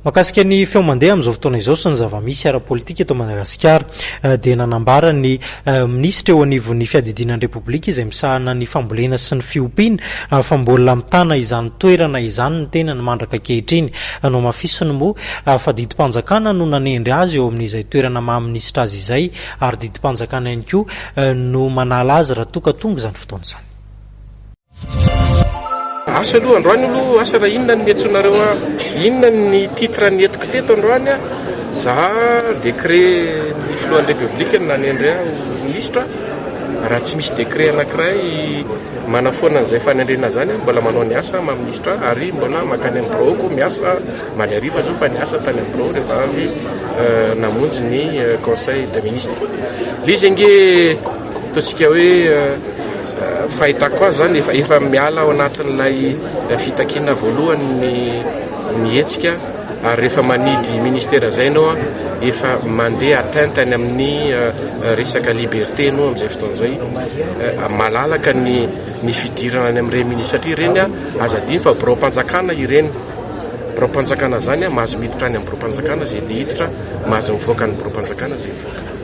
Mahakasika ny feo mandeha amin'izao fotoana izao sy ny zava-misy ara-politika eto Madagasikara dia nanambara ny minisitra eo anivon'ny fiadidinan'ny repoblika izay misahana ny fambolena sy ny fiompiana fa mbola mitana izany toerana izany ny tena ny mandraka ankehitriny. No mafisiny moa fa didim-panjakana no nanendry azy eo amin'izay toerana maha-minisitra azy izay ary didim-panjakana ihany koa no manala azy raha toka tonga izany fotoana izany. Asa aloha androany aloha asa raha inona ny miantsonareo inona ny titre ny etiko teto androany za décret ny filohan'ny république nanendry ministra raha tsy misy décret anankiray manafoana an'izay fanendrena zany mbola manao ny asa maministra ary mbola makany amin'ny broko miasa maly ariva zao fa ny asa tany amin'ny broko rehefa avy namonjy ny conseil de ministre lizy ange totsika hoe fahitako azy zany efa miala ao anatin'ilay fitakina voalohany ny etsika ary rehefa manidy ministera zay anao efa mandeha atteinte any amin'ny resaka liberté no amin'izay fotoan'izay malalaka ny fidirana any amin'ireny ministra atry ireny aza diny fa bureau-mpanjakana ireny bureau-mpanjakana zany mahazo miditra any amin'ny bureau-mpanjakana zay dia hiditra mahazo mivoaka ny bureau-mpanjakana zay mivoaka.